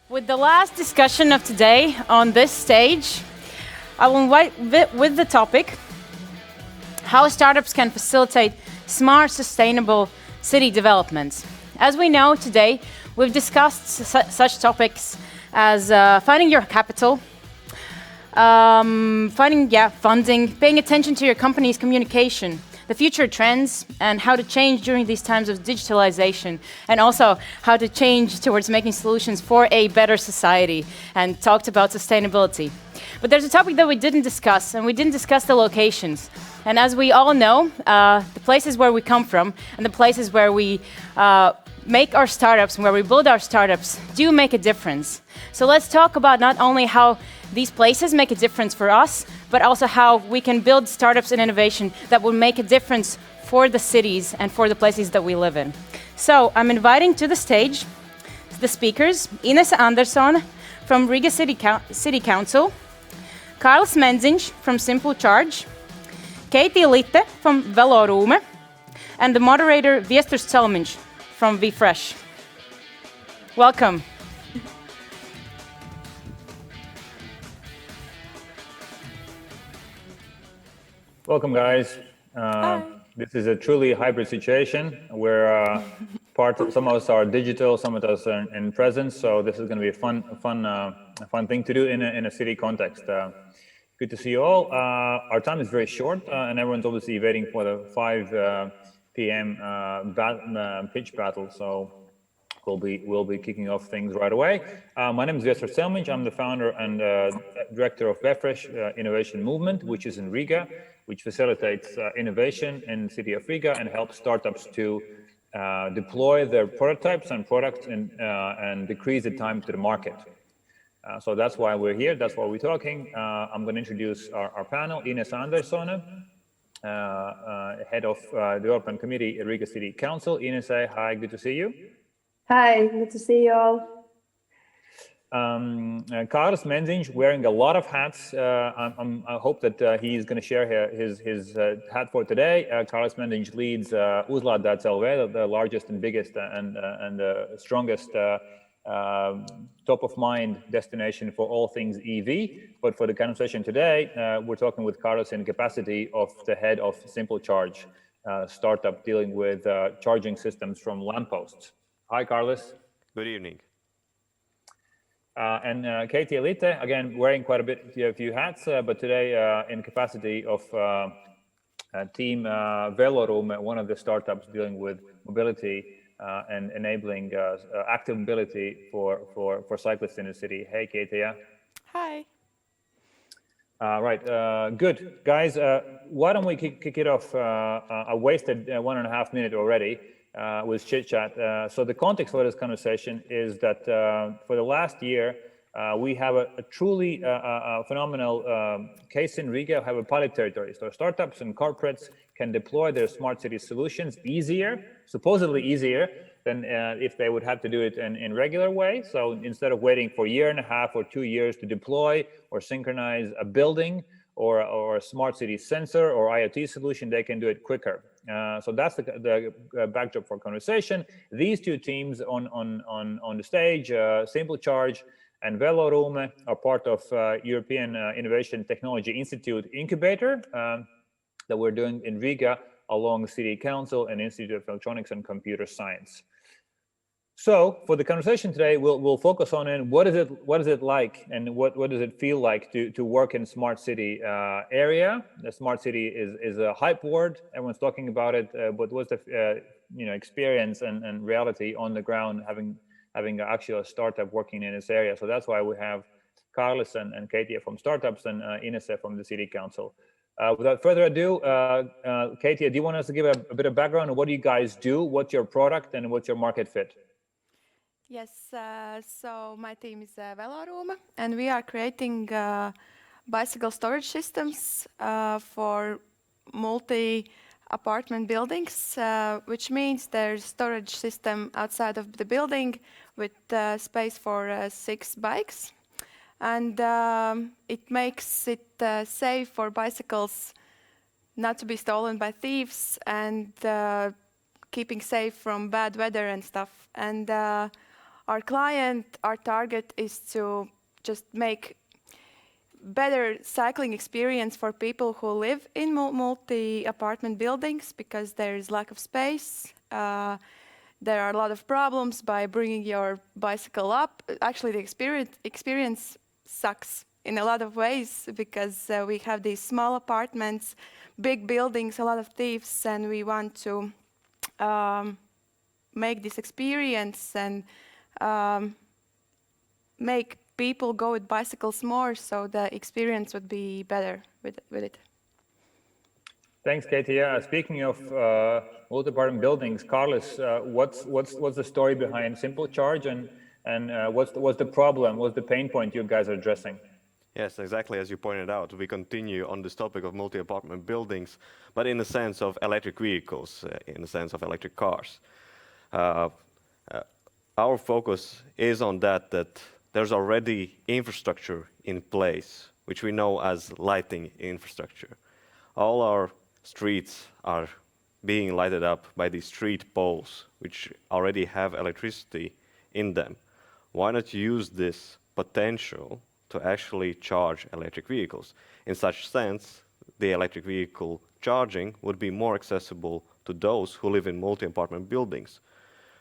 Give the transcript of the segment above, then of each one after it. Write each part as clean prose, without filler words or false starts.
With the last discussion of today on this stage, I will invite with the topic, how startups can facilitate smart, sustainable city developments. As we know today, we've discussed such topics as finding your capital, finding funding, paying attention to your company's communication, the future trends, and how to change during these times of digitalization, and also how to change towards making solutions for a better society, and talked about sustainability. But there's a topic that we didn't discuss, and we didn't discuss the locations. And as we all know, the places where we come from and the places where we make our startups and where we build our startups do make a difference. So let's talk about not only how these places make a difference for us, but also how we can build startups and innovation that will make a difference for the cities and for the places that we live in. So I'm inviting to the stage the speakers, Inese Andersone from Riga City Council, Kārlis Mendziņš from SimpleCharge, Keitija Litte from Velorūme, and the moderator Viesturs Celmiņš from VFresh. Welcome. Welcome, guys. This is a truly hybrid situation where some of us are digital, some of us are in presence. So this is going to be a fun thing to do in a city context. Good to see you all. Our time is very short, and everyone's obviously waiting for the 5 p.m. pitch battle. So we'll be kicking off things right away. My name is Viesturs Celmiņš. I'm the founder and director of VFresh Innovation Movement, which is in Riga, which facilitates innovation in the city of Riga and helps startups to deploy their prototypes and products and decrease the time to the market. So that's why we're here. That's why we're talking. I'm going to introduce our panel, Inese Andersone, head of Development Committee at Riga City Council. Inese, hi, good to see you. Hi, good to see you all. Kārlis Mendziņš wearing a lot of hats. I hope that he's going to share his hat for today. Kārlis Mendziņš leads Uzlādēts LV, the largest and biggest and strongest top of mind destination for all things EV. But for the conversation today, we're talking with Kārlis in capacity of the head of SimpleCharge, startup dealing with charging systems from lampposts. Hi, Kārlis. Good evening. And Keitija Litte, again, wearing quite a few hats, but today in capacity of team Velorūme, one of the startups dealing with mobility and enabling active mobility for cyclists in the city. Hey, Keitija. Hi. Right, good. Guys, why don't we kick it off? I wasted 1.5 minutes already. With chit chat. So the context for this conversation is that for the last year, we have a truly phenomenal case in Riga, have a pilot territory. So startups and corporates can deploy their smart city solutions easier, supposedly easier than if they would have to do it in regular way. So instead of waiting for 1.5 or 2 years to deploy or synchronize a building or a smart city sensor or IoT solution, they can do it quicker. So that's the backdrop for conversation. These two teams on the stage, SimpleCharge and Velorūme, are part of European Innovation Technology Institute incubator that we're doing in Riga along City Council and Institute of Electronics and Computer Science. So for the conversation today, we'll focus on what is it like and what does it feel like to work in smart city area. The smart city is a hype word. Everyone's talking about it, but what's the experience and reality on the ground having actually a startup working in this area? So that's why we have Kārlis and Keitija from startups and Inese from the City Council. Without further ado, Keitija, do you want us to give a bit of background on what do you guys do, what's your product, and what's your market fit? Yes, so my team is Velorūme, and we are creating bicycle storage systems for multi-apartment buildings, which means there's storage system outside of the building with space for 6 bikes. And it makes it safe for bicycles not to be stolen by thieves and keeping safe from bad weather and stuff. And our client, our target is to just make better cycling experience for people who live in multi-apartment buildings because there is lack of space. There are a lot of problems by bringing your bicycle up. Actually, the experience sucks in a lot of ways because we have these small apartments, big buildings, a lot of thieves, and we want to make this experience and make people go with bicycles more, so the experience would be better with it. Thanks, Keitija. Speaking of multi-apartment buildings, Kārlis, what's the story behind SimpleCharge, and what's the problem? What's the pain point you guys are addressing? Yes, exactly as you pointed out. We continue on this topic of multi-apartment buildings, but in the sense of electric vehicles, in the sense of electric cars. Our focus is on that there's already infrastructure in place, which we know as lighting infrastructure. All our streets are being lighted up by these street poles, which already have electricity in them. Why not use this potential to actually charge electric vehicles? In such sense, the electric vehicle charging would be more accessible to those who live in multi-apartment buildings,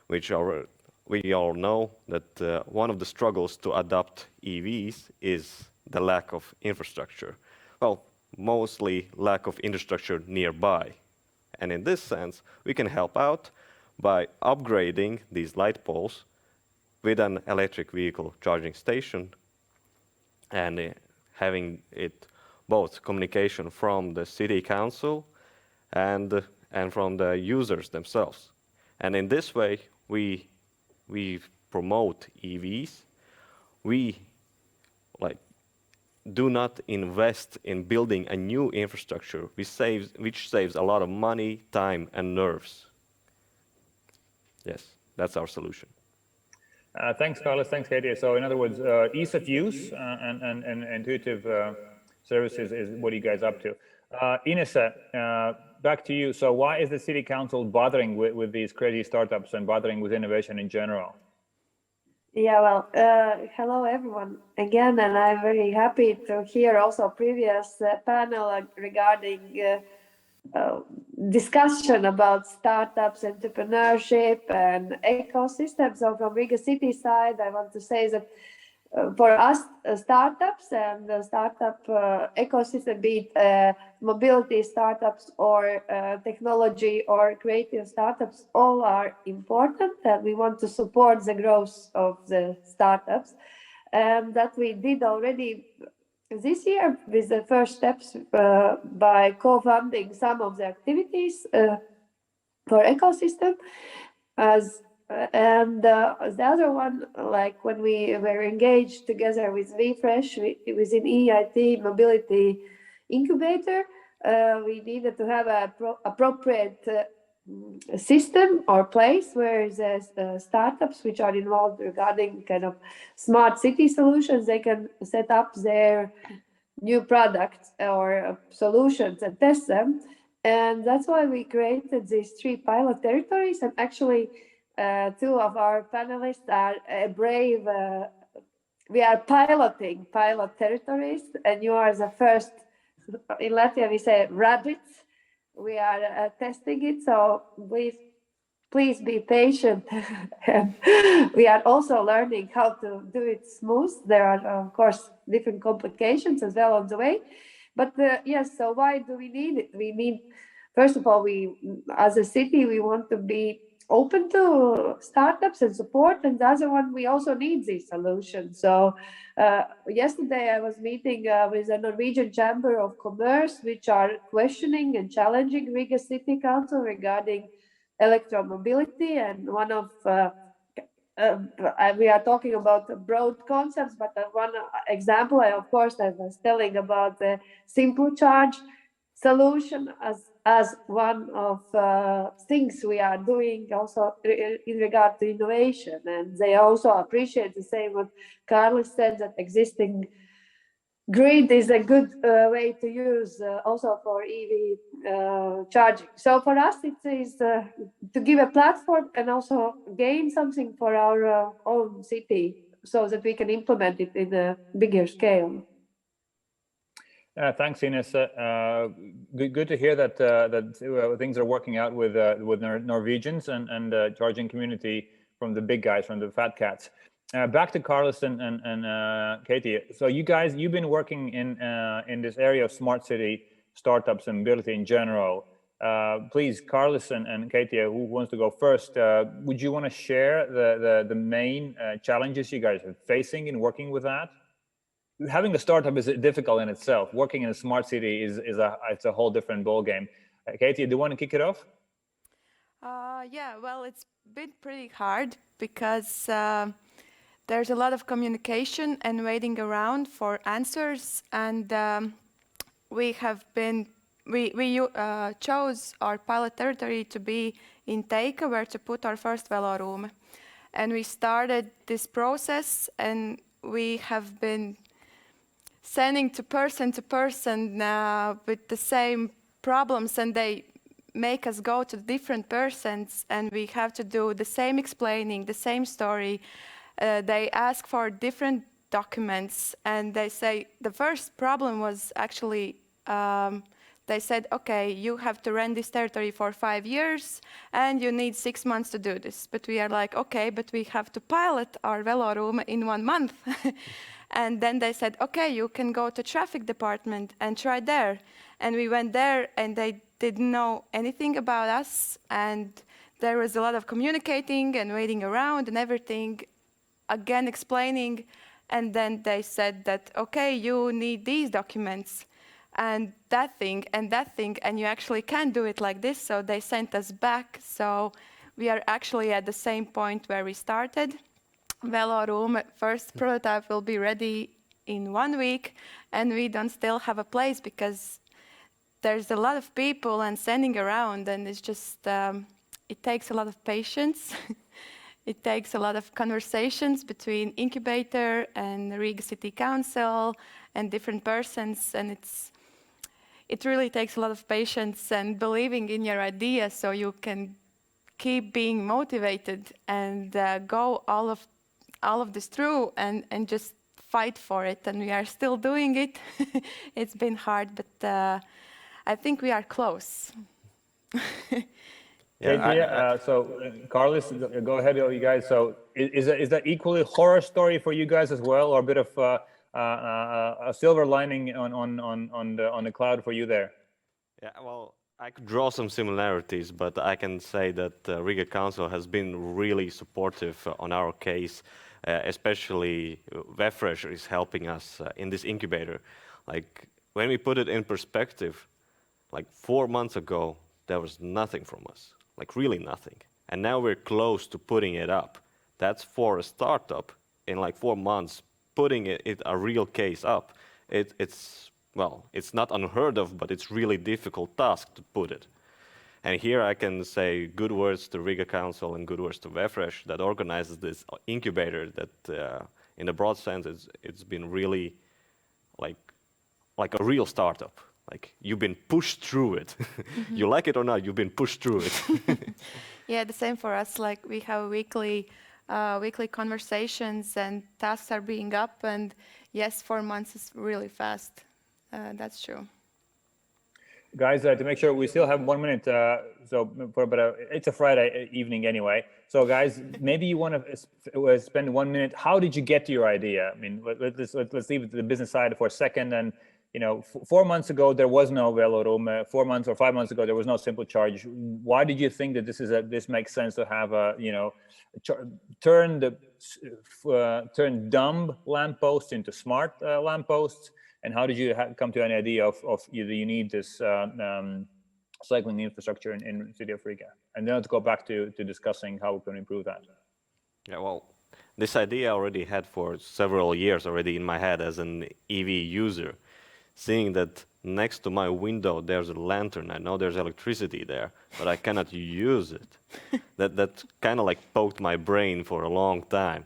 which are, we all know that one of the struggles to adopt EVs is the lack of infrastructure. Well, mostly lack of infrastructure nearby. And in this sense, we can help out by upgrading these light poles with an electric vehicle charging station and having it both communication from the city council and from the users themselves. And in this way, we promote EVs. We do not invest in building a new infrastructure, which saves a lot of money, time, and nerves. Yes, that's our solution. Thanks, Kārlis. Thanks, Keitija. So in other words, ease of use and intuitive services is what you guys up to. Inese, back to you. So why is the city council bothering with these crazy startups and bothering with innovation in general? Yeah, well, hello everyone again, and I'm very happy to hear also previous panel regarding discussion about startups, entrepreneurship, and ecosystem. So from Riga City side, I want to say that for us, startups and the startup ecosystem, be it mobility startups or technology or creative startups, all are important, and we want to support the growth of the startups. And that we did already this year with the first steps by co-funding some of the activities for ecosystem. And the other one, like when we were engaged together with VFresh within EIT Mobility Incubator, we needed to have an appropriate system or place where the startups which are involved regarding kind of smart city solutions, they can set up their new products or solutions and test them. And that's why we created these 3 pilot territories. And actually, 2 of our panelists are brave. We are piloting pilot territories, and you are the first. In Latvia, we say rabbits. We are testing it, so please be patient. We are also learning how to do it smooth. There are, of course, different complications as well on the way. But yes, so why do we need it? We need, first of all, we as a city, we want to be open to startups and support, and the other one, we also need these solutions. So yesterday I was meeting with the Norwegian Chamber of Commerce, which are questioning and challenging Riga City Council regarding electromobility, and one of we are talking about broad concepts, but one example, I was telling about the SimpleCharge solution as one of things we are doing also in regard to innovation. And they also appreciate the same what Kārlis said, that existing grid is a good way to use also for EV charging. So for us, it is to give a platform and also gain something for our own city so that we can implement it in a bigger scale. Thanks, Inese. Good to hear that things are working out with Norwegians and charging community from the big guys, from the fat cats. Back to Kārlis and Keitija. So you've been working in this area of smart city startups and mobility in general. Please, Kārlis and Keitija, who wants to go first? Would you want to share the main challenges you guys are facing in working with that? Having a startup is difficult in itself. Working in a smart city it's a whole different ballgame. Keitija, do you want to kick it off? Yeah, well, it's been pretty hard because there's a lot of communication and waiting around for answers, and we chose our pilot territory to be in Teika, where to put our first Velorūme. And we started this process, and we have been sending to person with the same problems, and they make us go to different persons, and we have to do the same explaining, the same story. They ask for different documents, and they say the first problem was actually they said, okay, you have to rent this territory for 5 years and you need 6 months to do this. But we are like, okay, but we have to pilot our Velorūme in 1 month. And then they said, okay, you can go to traffic department and try there. And we went there and they didn't know anything about us. And there was a lot of communicating and waiting around and everything, again explaining. And then they said that, okay, you need these documents and that thing, and you actually can't do it like this. So they sent us back. So we are actually at the same point where we started. Velorūme first prototype will be ready in 1 week, and we don't still have a place because there's a lot of people and sending around, and it's just, it takes a lot of patience. It takes a lot of conversations between incubator and Riga City Council and different persons, and it really takes a lot of patience and believing in your idea so you can keep being motivated and go all of this through and just fight for it. And we are still doing it. It's been hard, but I think we are close. So Kārlis, go ahead, you guys. So is that equally horror story for you guys as well, or a bit of a silver lining on the cloud for you there? Yeah, well, I could draw some similarities, but I can say that Riga Council has been really supportive on our case, especially Vefresh is helping us in this incubator. Like, when we put it in perspective, like 4 months ago, there was nothing from us, like really nothing. And now we're close to putting it up. That's for a startup in like 4 months, putting it a real case up. It's not unheard of, but it's really difficult task to put it. And here I can say good words to Riga Council and good words to Vefresh that organizes this incubator that in a broad sense it's been really like a real startup. Like, you've been pushed through it. Mm-hmm. You like it or not, you've been pushed through it. Yeah, the same for us. Like, we have weekly conversations and tasks are being up, and yes, 4 months is really fast. That's true. Guys, to make sure we still have 1 minute, it's a Friday evening anyway. So guys, maybe you want to spend 1 minute. How did you get to your idea? I mean, let's leave the business side for a second. And 4 months ago there was no Velorūme. 4 months or 5 months ago there was no SimpleCharge. Why did you think that this makes sense to have turn dumb lampposts into smart lampposts? And how did you come to an idea of you need this cycling infrastructure in the city of Riga? And then to go back to discussing how we can improve that. Yeah, well, this idea I already had for several years already in my head as an EV user. Seeing that next to my window there's a lantern, I know there's electricity there, but I cannot use it. That kind of like poked my brain for a long time.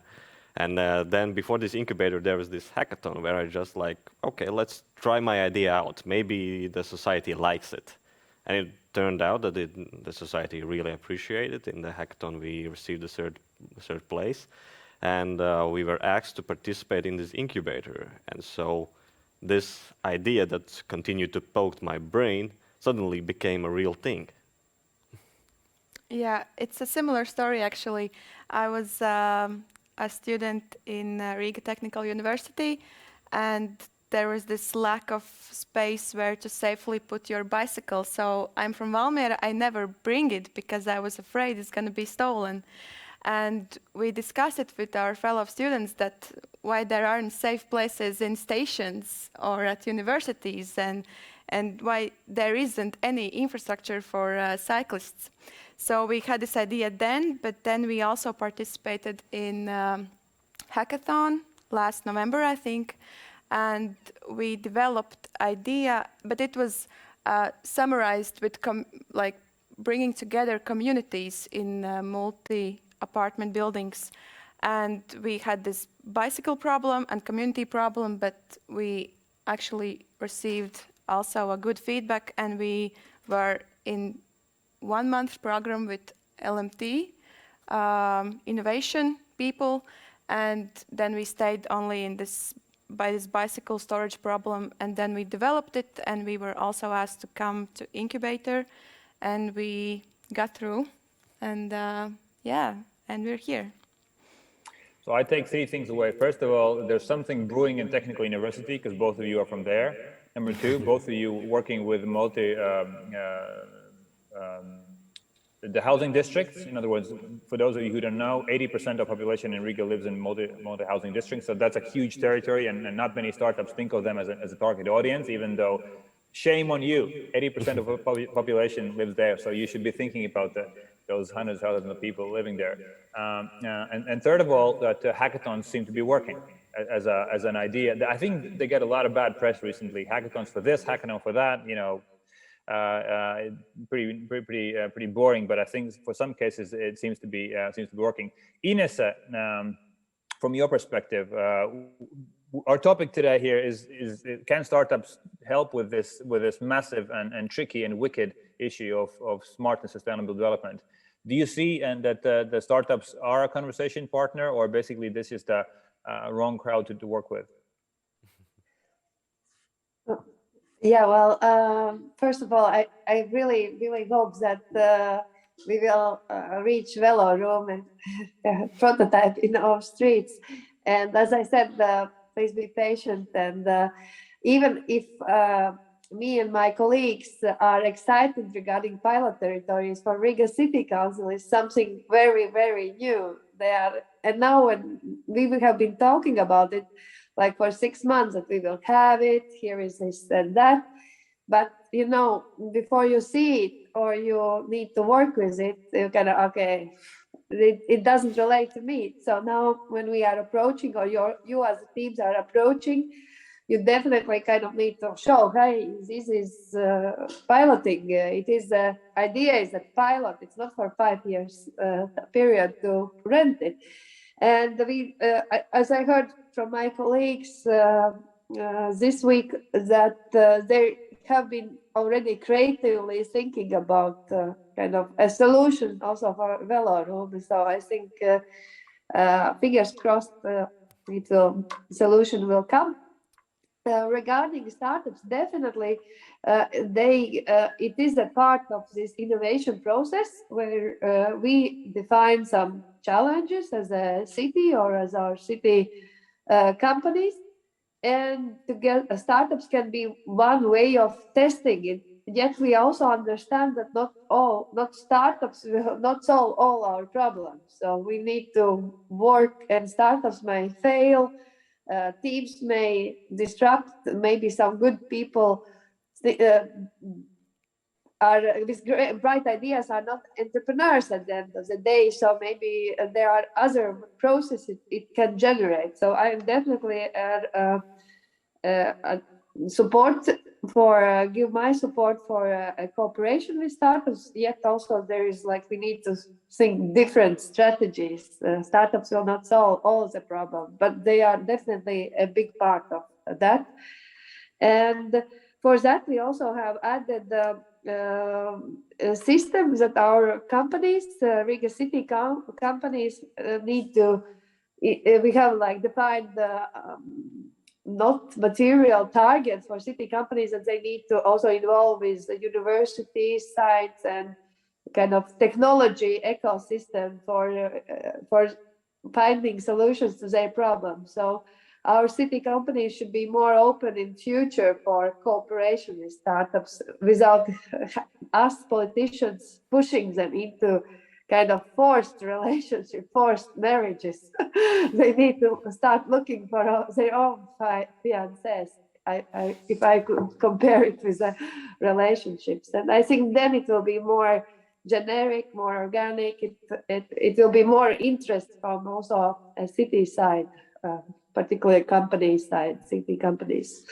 And then before this incubator, there was this hackathon where I just like, okay, let's try my idea out. Maybe the society likes it. And it turned out that the society really appreciated it. In the hackathon, we received the third place, and we were asked to participate in this incubator. And so this idea that continued to poke my brain suddenly became a real thing. Yeah, it's a similar story actually. I was a student in Riga Technical University, and there was this lack of space where to safely put your bicycle. So I'm from Valmiera. I never bring it because I was afraid it's going to be stolen. And we discussed it with our fellow students that why there aren't safe places in stations or at universities, and why there isn't any infrastructure for cyclists. So we had this idea then, but then we also participated in hackathon last November, I think, and we developed idea, but it was summarized with bringing together communities in multi-apartment buildings. And we had this bicycle problem and community problem, but we actually received also a good feedback, and we were in 1 month program with LMT, innovation people, and then we stayed only in this bicycle storage problem, and then we developed it, and we were also asked to come to incubator, and we got through, and yeah, and we're here. So I take 3 things away. First of all, there's something brewing in Technical University because both of you are from there. Number 2, both of you working with the housing districts. In other words, for those of you who don't know, 80% of population in Riga lives in multi-housing districts. So that's a huge territory, and not many startups think of them as a target audience, even though shame on you, 80% of the population lives there. So you should be thinking about those hundreds of thousands of people living there. And third of all, that hackathons seem to be working as an idea. I think they get a lot of bad press recently. Hackathons for this, hackathon for that, you know, pretty boring, but I think for some cases it seems to be working. Inese, from your perspective, our topic today here is can startups help with this massive and tricky and wicked issue of smart and sustainable development? Do you see that the startups are a conversation partner, or basically this is the wrong crowd to work with? Yeah, well, first of all, I really, really hope that we will reach Velorūme and prototype in our streets. And as I said, please be patient. And even if me and my colleagues are excited regarding pilot territories for Riga City Council, is something very, very new. And now when we have been talking about it, like for 6 months, that we will have it, here is this and that. But, you know, before you see it or you need to work with it, you kind of, okay, it doesn't relate to me. So now when we are approaching, or you as teams are approaching, you definitely kind of need to show, hey, this is piloting. It is the idea is a pilot. It's not for 5 years period to rent it. And we, as I heard from my colleagues this week, that they have been already creatively thinking about kind of a solution also for Velorūme. So I think fingers crossed, solution will come. Regarding startups, definitely it is a part of this innovation process where we define some challenges as a city or as our city companies, and to get startups can be one way of testing it. Yet we also understand that not startups will not solve all our problems. So we need to work, and startups may fail. Teams may destruct, maybe some good people are with bright ideas are not entrepreneurs at the end of the day. So maybe there are other processes it can generate. So I am definitely support for give my support for a cooperation with startups. Yet also there is we need to think different strategies. Startups will not solve all the problem, but they are definitely a big part of that. And for that, we also have added systems that our companies, Riga City companies, need to. We have like defined not material targets for city companies that they need to also involve with the universities, sites, and kind of technology ecosystem for finding solutions to their problems. So our city companies should be more open in future for cooperation with startups without us politicians pushing them into kind of forced relationship, forced marriages. They need to start looking for their own fiancés. If I could compare it with the relationships, and I think then it will be more generic, more organic. It will be more interest from also a city side, particularly company side, city companies.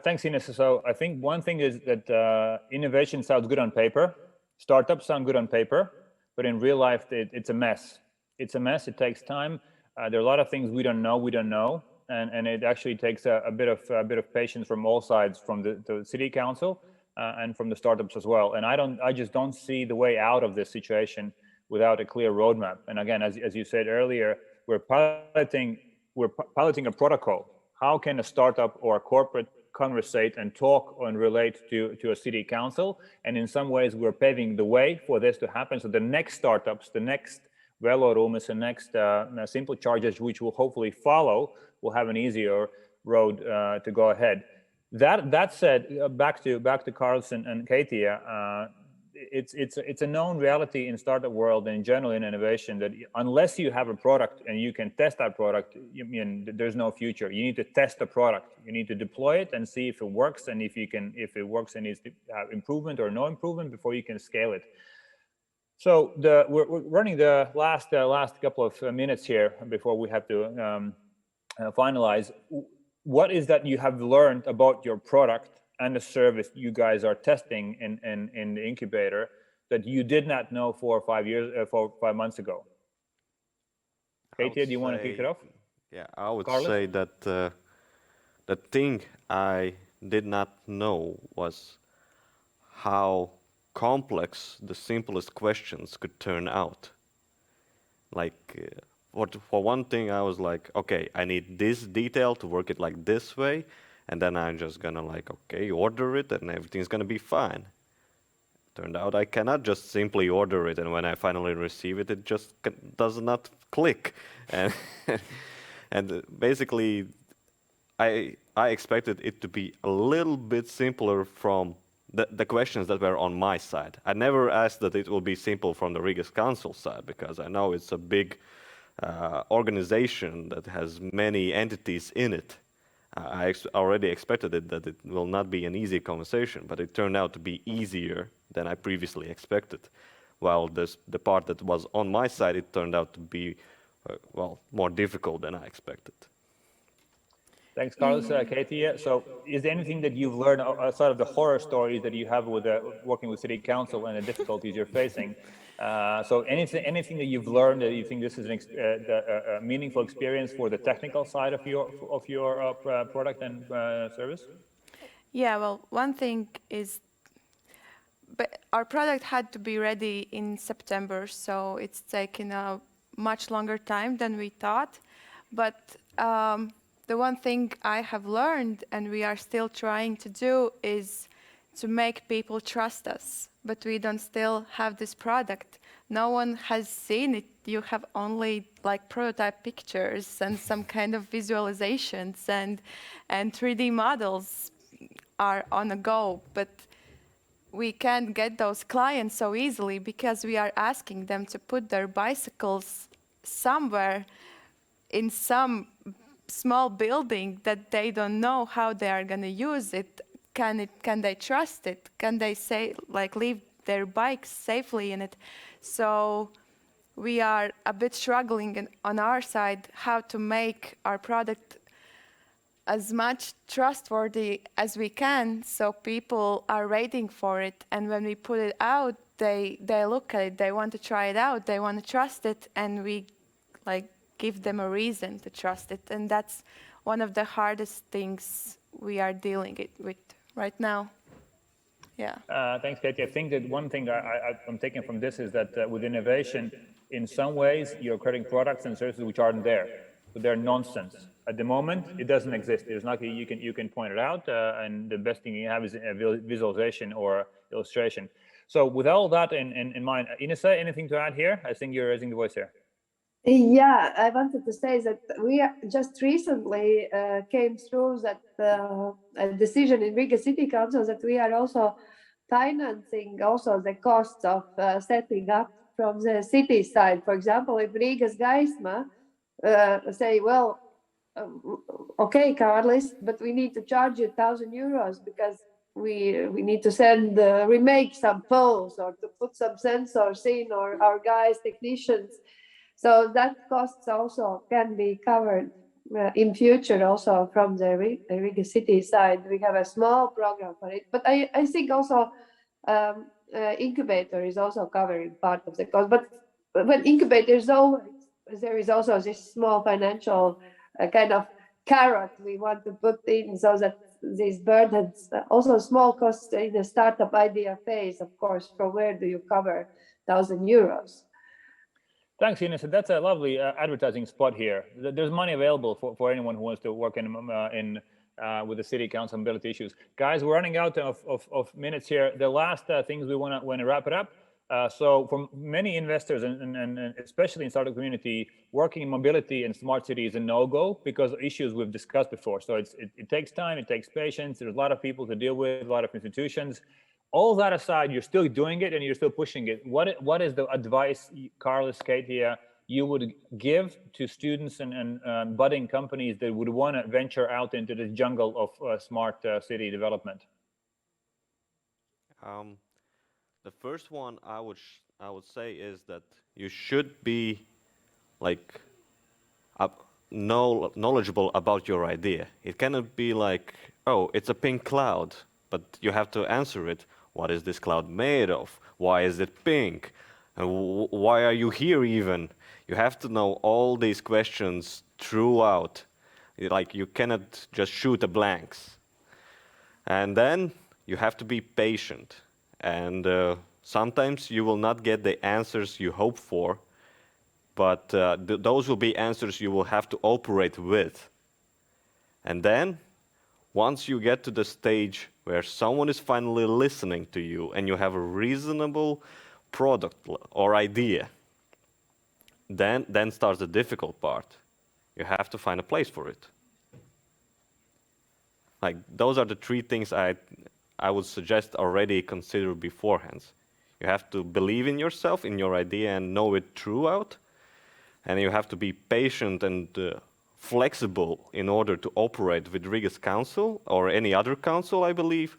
Thanks, Inese. So I think one thing is that innovation sounds good on paper. Startups sound good on paper, but in real life, it's a mess. It's a mess. It takes time. There are a lot of things we don't know, and it actually takes a bit of patience from all sides, from the city council and from the startups as well. And I just don't see the way out of this situation without a clear roadmap. And again, as you said earlier, we're piloting a protocol. How can a startup or a corporate conversate and talk and relate to a city council? And in some ways, we're paving the way for this to happen. So the next startups, the next Velorūmes, the next SimpleCharges, which will hopefully follow, will have an easier road to go ahead. That said, back to Kārlis and Keitija, it's a known reality in startup world and in general in innovation that unless you have a product and you can test that product, there's no future. You need to test the product. You need to deploy it and see if it works, and if it works and needs to have improvement or no improvement before you can scale it. So we're running the last couple of minutes here before we have to finalize. What is that you have learned about your product and the service you guys are testing in the incubator that you did not know 4 or 5 months ago? Keitija, do you want to kick it off? Yeah, I would Kārlis? say that the thing I did not know was how complex the simplest questions could turn out. Like, for one thing, I was like, okay, I need this detail to work it like this way, and then I'm just gonna order it, and everything's gonna be fine. Turned out I cannot just simply order it, and when I finally receive it, it just does not click. And and basically, I expected it to be a little bit simpler from the questions that were on my side. I never asked that it will be simple from the Riga Council side, because I know it's a big organization that has many entities in it. I already expected that it will not be an easy conversation, but it turned out to be easier than I previously expected. While the part that was on my side, it turned out to be, more difficult than I expected. Thanks, Kārlis. Keitija, so is there anything that you've learned outside of the horror stories that you have with working with City Council and the difficulties you're facing? So anything that you've learned that you think this is a meaningful experience for the technical side of your product and service? Yeah, well, one thing is, but our product had to be ready in September, so it's taken a much longer time than we thought. But the one thing I have learned, and we are still trying to do, is to make people trust us. But we don't still have this product. No one has seen it. You have only like prototype pictures and some kind of visualizations, and 3D models are on a go. But we can't get those clients so easily because we are asking them to put their bicycles somewhere in some small building that they don't know how they are going to use it. Can they trust it? Can they leave their bikes safely in it? So we are a bit struggling on our side how to make our product as much trustworthy as we can, so people are waiting for it, and when we put it out, they look at it, they want to try it out, they want to trust it, and we give them a reason to trust it. And that's one of the hardest things we are dealing with right now. Yeah. Thanks, Keitija. I think that one thing I'm taking from this is that with innovation, in some ways, you're creating products and services which aren't there. So they're nonsense. At the moment, it doesn't exist. There's not, you can point it out, and the best thing you have is a visualization or illustration. So with all that in mind, Inese, anything to add here? I think you're raising the voice here. Yeah, I wanted to say that we just recently came through that a decision in Riga City Council that we are also financing also the costs of setting up from the city side. For example, if Riga's Gaisma say, well, okay, Kārlis, but we need to charge you €1,000 because we need to send remake some poles or to put some sensors in, or our guys, technicians. So that costs also can be covered in future also from the Riga city side. We have a small program for it, but I think also incubator is also covering part of the cost. But when incubator is over, there is also this small financial kind of carrot we want to put in so that these burdens, also small costs in the startup idea phase, of course, from where do you cover €1,000? Thanks, Inese. That's a lovely advertising spot here. There's money available for anyone who wants to work with the city council mobility issues. Guys, we're running out of minutes here. The last things we want to wrap it up. So for many investors and especially in startup community, working in mobility and smart city is a no-go because of issues we've discussed before. So it takes time, it takes patience. There's a lot of people to deal with, a lot of institutions. All that aside, you're still doing it and you're still pushing it. What is the advice, Kārlis, Keitija, you would give to students and budding companies that would want to venture out into this jungle of smart city development? The first one I would say is that you should be like knowledgeable about your idea. It cannot be like, oh, it's a pink cloud, but you have to answer it. What is this cloud made of? Why is it pink? And why are you here even? You have to know all these questions throughout. Like you cannot just shoot the blanks. And then you have to be patient. And sometimes you will not get the answers you hope for, but those will be answers you will have to operate with. And then, once you get to the stage where someone is finally listening to you and you have a reasonable product or idea, then starts the difficult part. You have to find a place for it. Like those are the three things I would suggest already consider beforehand. You have to believe in yourself, in your idea, and know it throughout. And you have to be patient and flexible in order to operate with Riga's council or any other council, I believe.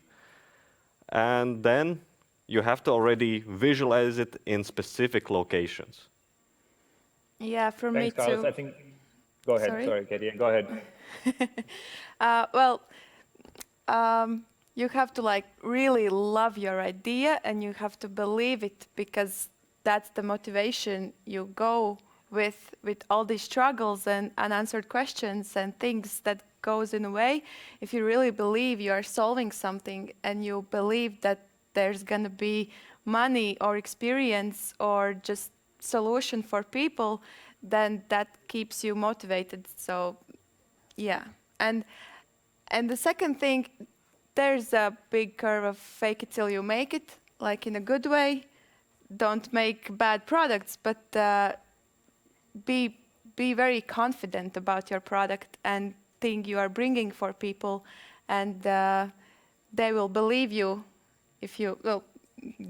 And then you have to already visualize it in specific locations. Yeah, for Thanks, me Kārlis. too. I think. Go ahead. Sorry, Keitija. Go ahead. You have to like really love your idea and you have to believe it, because that's the motivation you go with all these struggles and unanswered questions and things that goes in a way. If you really believe you are solving something and you believe that there's going to be money or experience or just solution for people, then that keeps you motivated. So yeah. And the second thing, there's a big curve of fake it till you make it, like in a good way. Don't make bad products, but be very confident about your product and thing you are bringing for people, and they will believe you if you, well,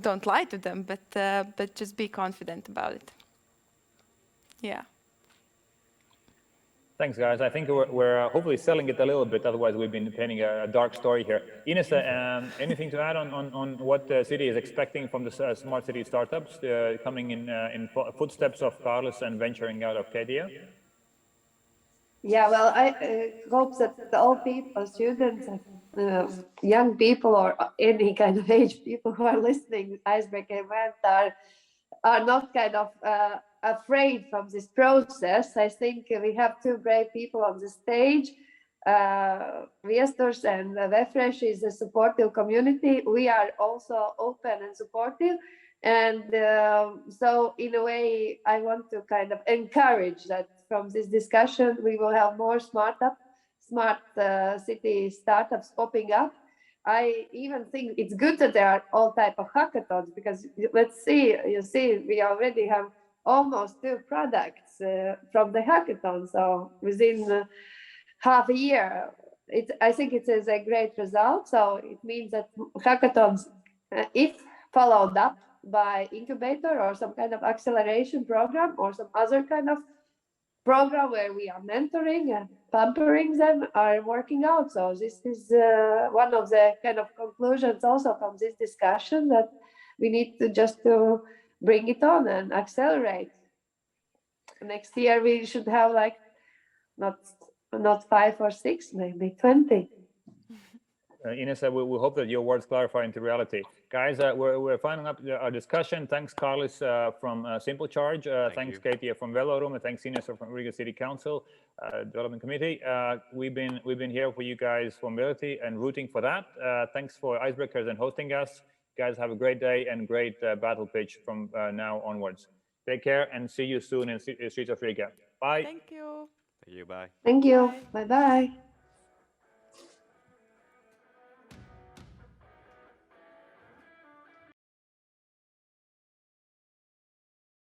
don't lie to them, but just be confident about it. Yeah. Thanks, guys. I think we're hopefully selling it a little bit. Otherwise, we've been painting a dark story here. Inese, anything to add on what the city is expecting from the smart city startups coming in footsteps of Kārlis and venturing out of Keitija? Yeah, well, I hope that all people, students, young people, or any kind of age people who are listening to Icebreaker event are not kind of afraid from this process. I think we have two brave people on the stage. Viesturs and Vefresh is a supportive community. We are also open and supportive. And so in a way, I want to kind of encourage that from this discussion, we will have more smart city startups popping up. I even think it's good that there are all type of hackathons, because let's see, you see, we already have almost 2 products from the hackathon. So within half a year, I think it is a great result. So it means that hackathons, if followed up by incubator or some kind of acceleration program or some other kind of program where we are mentoring and pampering them, are working out. So this is one of the kind of conclusions also from this discussion, that we need to just to bring it on and accelerate. Next year we should have like not 5 or 6, maybe 20. Inese, we hope that your words clarify into reality. Guys, we're finishing up our discussion. Thanks, Kārlis from SimpleCharge. Thanks, Keitija from Velorūme. Thanks, Inese from Riga City Council Development Committee. We've been here for you guys for mobility and rooting for that. Thanks for Icebreakers and hosting us. Guys, have a great day and great battle pitch from now onwards. Take care and see you soon in the streets of Riga. Bye. Thank you. Thank you. Bye. Thank you. Bye-bye.